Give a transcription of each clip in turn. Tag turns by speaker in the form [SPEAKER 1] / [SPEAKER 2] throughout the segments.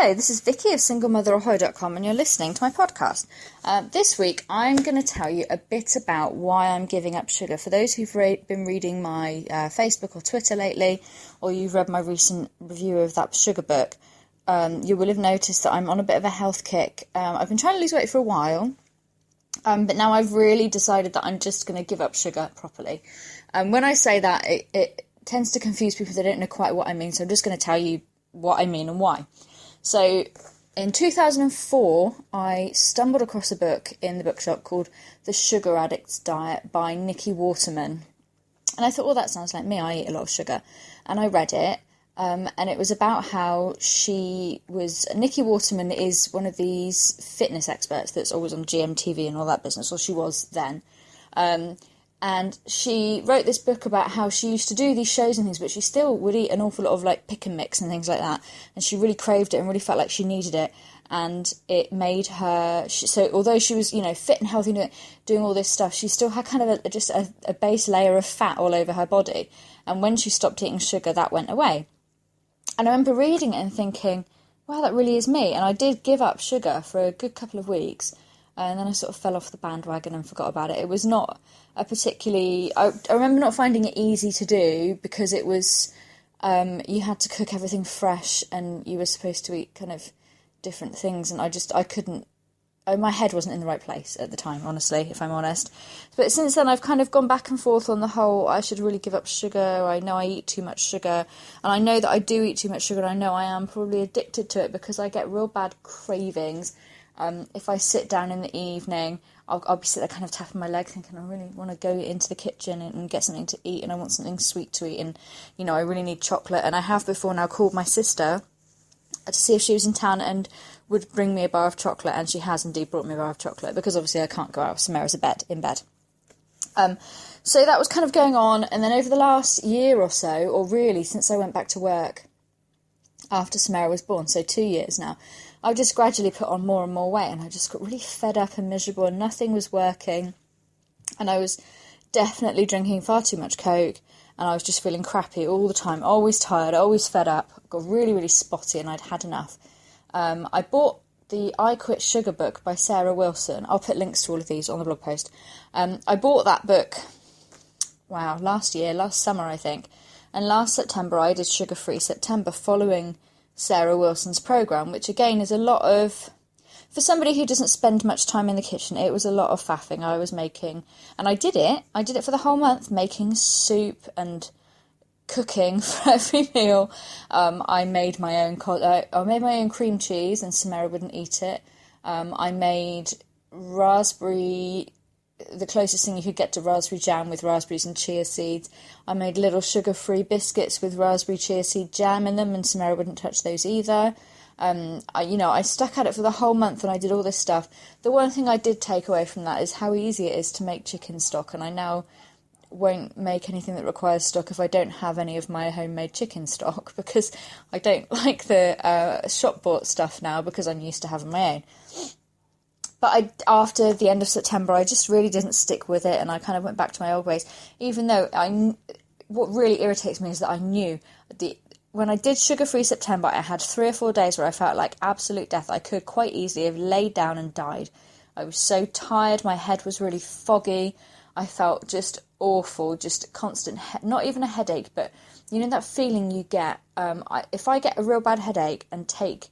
[SPEAKER 1] Hello, this is Vicky of SingleMotherAhoy.com and you're listening to my podcast. This week I'm going to tell you a bit about why I'm giving up sugar. For those who've been reading my Facebook or Twitter lately, or you've read my recent review of that sugar book, you will have noticed that I'm on a bit of a health kick. I've been trying to lose weight for a while, but now I've really decided that I'm just going to give up sugar properly. When I say that, it tends to confuse people. They don't know quite what I mean, so I'm just going to tell you what I mean and why. So, in 2004, I stumbled across a book in the bookshop called The Sugar Addict's Diet by Nikki Waterman. And I thought, well, that sounds like me. I eat a lot of sugar. And I read it, and it was about how Nikki Waterman is one of these fitness experts that's always on GMTV and all that business, or she was then. And she wrote this book about how she used to do these shows and things, but she still would eat an awful lot of like pick and mix and things like that. And she really craved it and really felt like she needed it. And it made her, so although she was, fit and healthy, doing all this stuff, she still had kind of just a base layer of fat all over her body. And when she stopped eating sugar, that went away. And I remember reading it and thinking, wow, that really is me. And I did give up sugar for a good couple of weeks. And then I sort of fell off the bandwagon and forgot about it. It was not a particularly... I remember not finding it easy to do because it was... you had to cook everything fresh and you were supposed to eat kind of different things. And I couldn't... my head wasn't in the right place at the time, honestly, if I'm honest. But since then, I've kind of gone back and forth on the whole, I should really give up sugar. I know I eat too much sugar. And I know that I do eat too much sugar. And I know I am probably addicted to it because I get real bad cravings. If I sit down in the evening, I'll be sitting there kind of tapping my leg thinking I really want to go into the kitchen and get something to eat and I want something sweet to eat and, I really need chocolate. And I have before now called my sister to see if she was in town and would bring me a bar of chocolate, and she has indeed brought me a bar of chocolate because obviously I can't go out if Samara's in bed. So that was kind of going on, and then over the last year or so, or really since I went back to work after Samara was born, so 2 years now, I've just gradually put on more and more weight, and I just got really fed up and miserable, and nothing was working, and I was definitely drinking far too much Coke, and I was just feeling crappy all the time, always tired, always fed up, got really, really spotty, and I'd had enough. I bought the I Quit Sugar book by Sarah Wilson. I'll put links to all of these on the blog post. I bought that book, last summer, I think, and last September I did Sugar Free September following Sarah Wilson's programme, which again is a lot of, for somebody who doesn't spend much time in the kitchen, it was a lot of faffing I was making. And I did it for the whole month, making soup and cooking for every meal. I made my own cream cheese and Samara wouldn't eat it. I made the closest thing you could get to raspberry jam with raspberries and chia seeds. I made little sugar-free biscuits with raspberry chia seed jam in them, and Samara wouldn't touch those either. I stuck at it for the whole month, and I did all this stuff. The one thing I did take away from that is how easy it is to make chicken stock, and I now won't make anything that requires stock if I don't have any of my homemade chicken stock, because I don't like the shop-bought stuff now because I'm used to having my own. But after the end of September, I just really didn't stick with it, and I kind of went back to my old ways. Even though what really irritates me is that I knew when I did Sugar Free September, I had 3 or 4 days where I felt like absolute death. I could quite easily have laid down and died. I was so tired. My head was really foggy. I felt just awful, just constant, not even a headache, but that feeling you get. If I get a real bad headache and take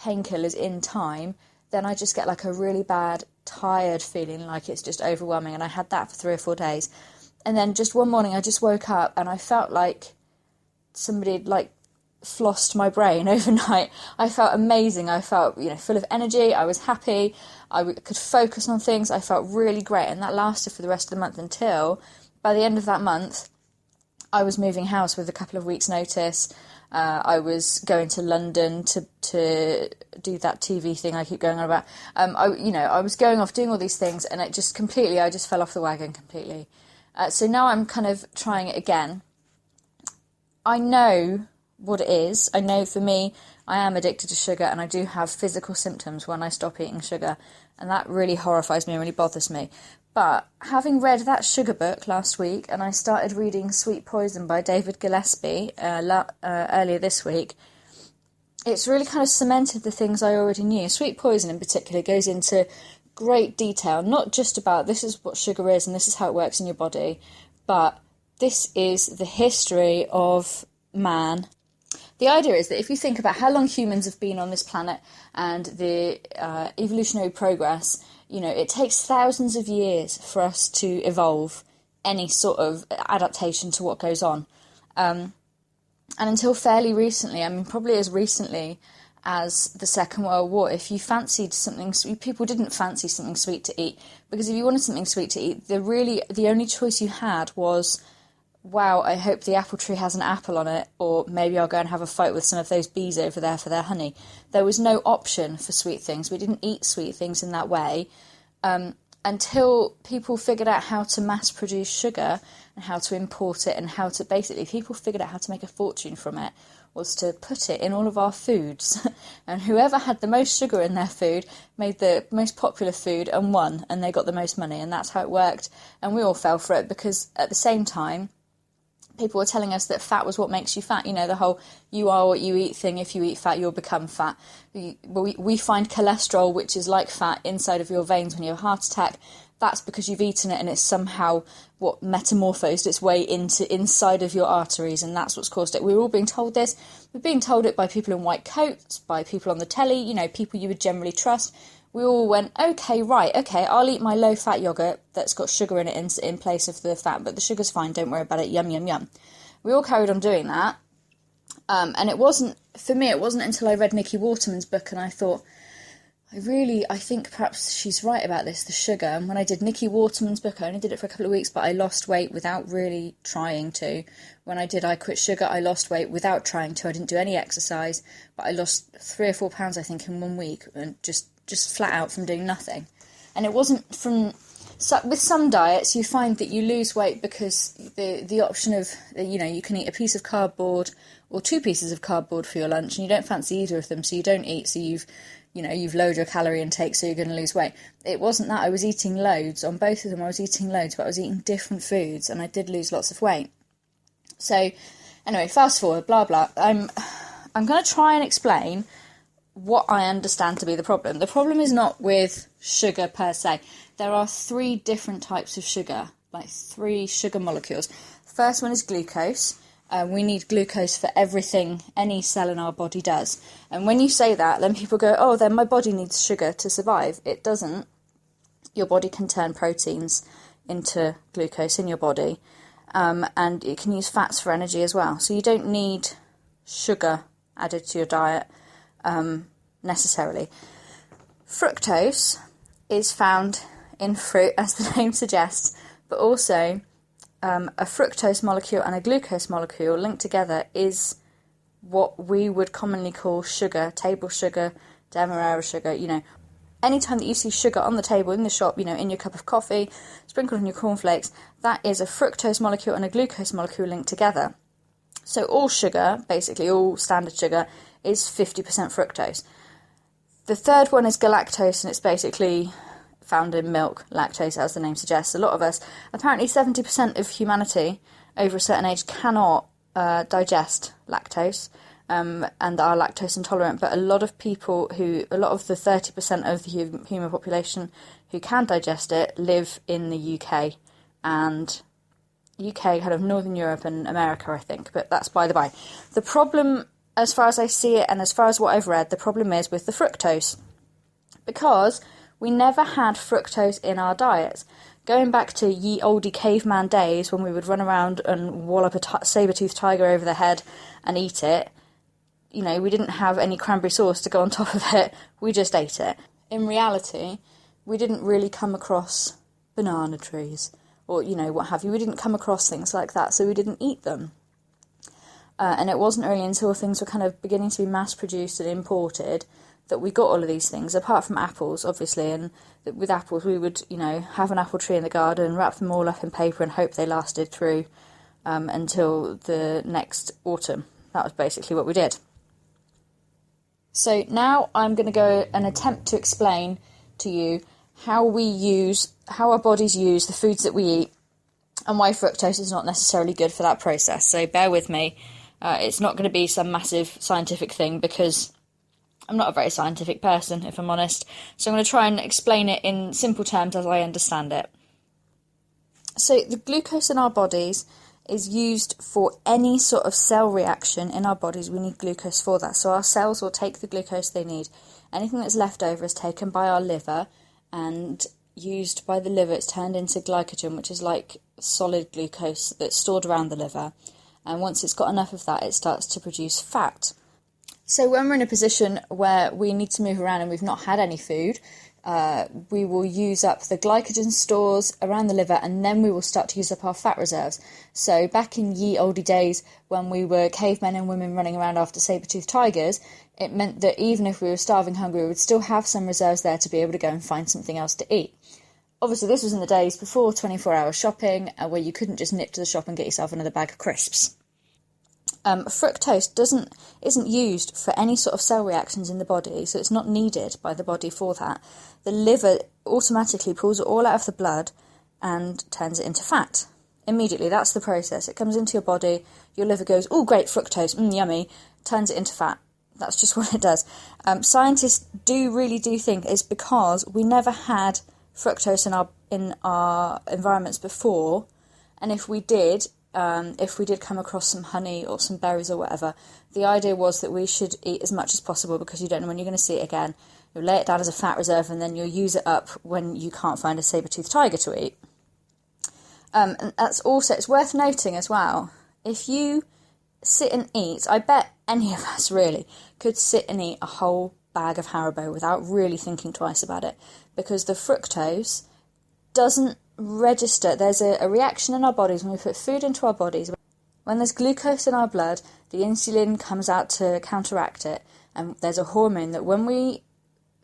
[SPEAKER 1] painkillers in time, then I just get like a really bad, tired feeling, like it's just overwhelming. And I had that for 3 or 4 days. And then just one morning I just woke up and I felt like somebody had flossed my brain overnight. I felt amazing. I felt, full of energy. I was happy. I could focus on things. I felt really great. And that lasted for the rest of the month until by the end of that month, I was moving house with a couple of weeks' notice. I was going to London to do that TV thing I keep going on about. I was going off doing all these things, and I just fell off the wagon completely. So now I'm kind of trying it again. I know what it is. I know for me, I am addicted to sugar, and I do have physical symptoms when I stop eating sugar, and that really horrifies me and really bothers me. But having read that sugar book last week, and I started reading Sweet Poison by David Gillespie earlier this week, it's really kind of cemented the things I already knew. Sweet poison in particular goes into great detail, not just about this is what sugar is and this is how it works in your body, but this is the history of man. The idea is that if you think about how long humans have been on this planet and the evolutionary progress, it takes thousands of years for us to evolve any sort of adaptation to what goes on. And until fairly recently, probably as recently as the Second World War, if you fancied something sweet, people didn't fancy something sweet to eat, because if you wanted something sweet to eat, the only choice you had was, wow, I hope the apple tree has an apple on it, or maybe I'll go and have a fight with some of those bees over there for their honey. There was no option for sweet things. We didn't eat sweet things in that way until people figured out how to mass produce sugar and how to import it, and people figured out how to make a fortune from it, was to put it in all of our foods. And whoever had the most sugar in their food made the most popular food and won, and they got the most money, and that's how it worked. And we all fell for it, because at the same time, people were telling us that fat was what makes you fat. The whole you are what you eat thing. If you eat fat, you'll become fat. We find cholesterol, which is like fat, inside of your veins when you have a heart attack. That's because you've eaten it and it's somehow metamorphosed its way inside of your arteries, and that's what's caused it. We were all being told this. We're being told it by people in white coats, by people on the telly, people you would generally trust. We all went, okay, I'll eat my low-fat yoghurt that's got sugar in it in place of the fat, but the sugar's fine, don't worry about it, yum, yum, yum. We all carried on doing that, and it wasn't until I read Nikki Waterman's book and I thought, I think perhaps she's right about this, the sugar. And when I did Nikki Waterman's book, I only did it for a couple of weeks, but I lost weight without really trying to. When I did I Quit Sugar, I lost weight without trying to. I didn't do any exercise, but I lost 3 or 4 pounds, I think, in 1 week, and just flat out from doing nothing. And it wasn't with some diets, you find that you lose weight because the option of, you can eat a piece of cardboard or 2 pieces of cardboard for your lunch, and you don't fancy either of them, so you don't eat, so you've lowered your calorie intake, so you're going to lose weight. It wasn't that. I was eating loads. On both of them, I was eating loads, but I was eating different foods, and I did lose lots of weight. So, anyway, fast forward, blah, blah. I'm going to try and explain what I understand to be the problem. The problem is not with sugar per se. There are 3 different types of sugar, like 3 sugar molecules. The first one is glucose. We need glucose for everything any cell in our body does. And when you say that, then people go, oh, then my body needs sugar to survive. It doesn't. Your body can turn proteins into glucose in your body, and it can use fats for energy as well. So you don't need sugar added to your diet necessarily. Fructose is found in fruit, as the name suggests, but also a fructose molecule and a glucose molecule linked together is what we would commonly call sugar, table sugar, demerara sugar. Anytime that you see sugar on the table in the shop, in your cup of coffee, sprinkled on your cornflakes, that is a fructose molecule and a glucose molecule linked together. So all sugar, basically all standard sugar, is 50% fructose. The third one is galactose, and it's basically found in milk, lactose, as the name suggests. A lot of us, apparently 70% of humanity over a certain age cannot digest lactose and are lactose intolerant, but a lot of the 30% of the human population who can digest it live in the UK, and UK, kind of Northern Europe and America, I think, but that's by the by. The problem, as far as I see it and as far as what I've read, the problem is with the fructose, because we never had fructose in our diets. Going back to ye olde caveman days when we would run around and wallop a saber-toothed tiger over the head and eat it, we didn't have any cranberry sauce to go on top of it, we just ate it. In reality, we didn't really come across banana trees or, what have you. We didn't come across things like that, so we didn't eat them. And it wasn't really until things were kind of beginning to be mass-produced and imported that we got all of these things, apart from apples, obviously. And with apples, we would, have an apple tree in the garden, wrap them all up in paper and hope they lasted through until the next autumn. That was basically what we did. So now I'm going to go and attempt to explain to you how our bodies use the foods that we eat, and why fructose is not necessarily good for that process. So bear with me. It's not going to be some massive scientific thing, because I'm not a very scientific person, if I'm honest, so I'm going to try and explain it in simple terms as I understand it. So the glucose in our bodies is used for any sort of cell reaction in our bodies. We need glucose for that. So our cells will take the glucose they need. Anything that's left over is taken by our liver and used by the liver. It's turned into glycogen, which is like solid glucose that's stored around the liver. And once it's got enough of that, it starts to produce fat. So when we're in a position where we need to move around and we've not had any food, we will use up the glycogen stores around the liver, and then we will start to use up our fat reserves. So back in ye olde days, when we were cavemen and women running around after saber-toothed tigers, it meant that even if we were starving hungry, we would still have some reserves there to be able to go and find something else to eat. Obviously, this was in the days before 24-hour shopping, where you couldn't just nip to the shop and get yourself another bag of crisps. Fructose isn't used for any sort of cell reactions in the body, so it's not needed by the body for that. The liver automatically pulls it all out of the blood and turns it into fat. Immediately, that's the process. It comes into your body, your liver goes, oh great, fructose, yummy, turns it into fat. That's just what it does. Scientists really do think it's because we never had fructose in our environments before, and if we did come across some honey or some berries or whatever, the idea was that we should eat as much as possible because you don't know when you're going to see it again. You'll lay it down as a fat reserve and then you'll use it up when you can't find a saber-toothed tiger to eat. And that's also, it's worth noting as well, if you sit and eat, I bet any of us really could sit and eat a whole bag of Haribo without really thinking twice about it, because the fructose doesn't register. There's a reaction in our bodies when we put food into our bodies. When there's glucose in our blood, the insulin comes out to counteract it, and there's a hormone that when we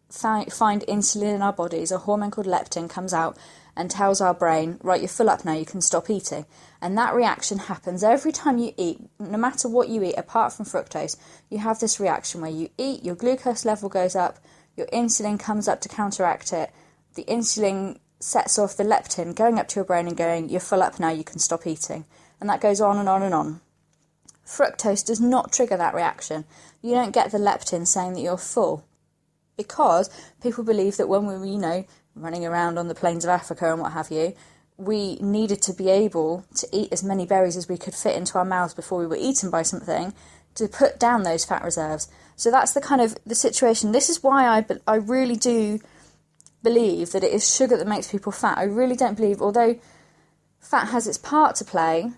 [SPEAKER 1] find insulin in our bodies, a hormone called leptin comes out and tells our brain, right, you're full up now, you can stop eating. And that reaction happens every time you eat. No matter what you eat, apart from fructose, you have this reaction where you eat, your glucose level goes up, your insulin comes up to counteract it, the insulin sets off the leptin going up to your brain and going, you're full up now, you can stop eating. And that goes on and on and on. Fructose does not trigger that reaction. You don't get the leptin saying that you're full, because people believe that when we were, running around on the plains of Africa and what have you, we needed to be able to eat as many berries as we could fit into our mouths before we were eaten by something to put down those fat reserves. So that's the kind of the situation. This is why I really do believe that it is sugar that makes people fat. I really don't believe, although fat has its part to play,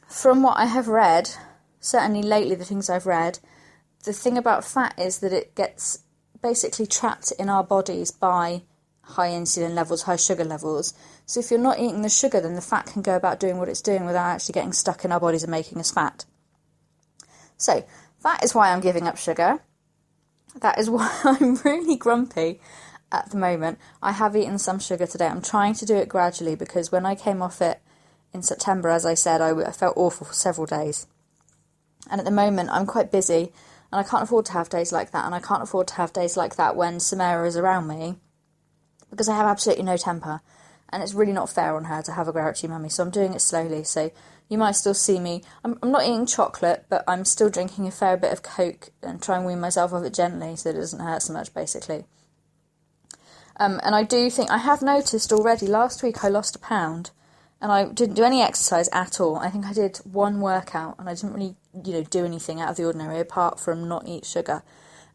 [SPEAKER 1] from what I have read, certainly lately the things I've read, the thing about fat is that it gets basically trapped in our bodies by high insulin levels, high sugar levels. So if you're not eating the sugar, then the fat can go about doing what it's doing without actually getting stuck in our bodies and making us fat. So that is why I'm giving up sugar. That is why I'm really grumpy at the moment. I have eaten some sugar today. I'm trying to do it gradually because when I came off it in September, as I said, I felt awful for several days. And at the moment, I'm quite busy and I can't afford to have days like that. And I can't afford to have days like that when Samara is around me, because I have absolutely no temper, and it's really not fair on her to have a grouchy mummy, so I'm doing it slowly. So you might still see me, I'm not eating chocolate, but I'm still drinking a fair bit of Coke and trying to wean myself off it gently so it doesn't hurt so much, basically. And I do think, I have noticed already, last week I lost 1 pound, and I didn't do any exercise at all. I think I did one workout, and I didn't really, do anything out of the ordinary apart from not eat sugar.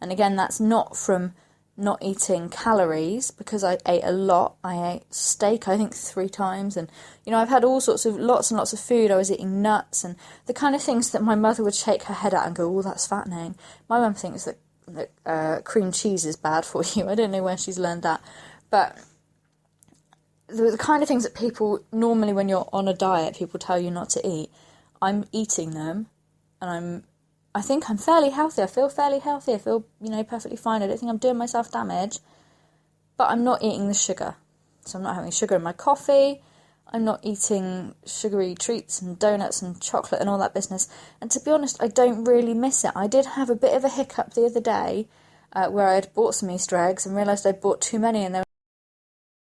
[SPEAKER 1] And again, that's not from not eating calories, because I ate a lot. I ate steak, I think 3 times, and I've had all sorts of lots and lots of food. I was eating nuts and the kind of things that my mother would shake her head at and go, oh, that's fattening. My mum thinks that cream cheese is bad for you. I don't know where she's learned that, but the kind of things that people normally, when you're on a diet, people tell you not to eat, I'm eating them, and I think I'm fairly healthy. I feel fairly healthy. I feel, perfectly fine. I don't think I'm doing myself damage. But I'm not eating the sugar. So I'm not having sugar in my coffee. I'm not eating sugary treats and donuts and chocolate and all that business. And to be honest, I don't really miss it. I did have a bit of a hiccup the other day where I had bought some Easter eggs and realised I'd bought too many, and there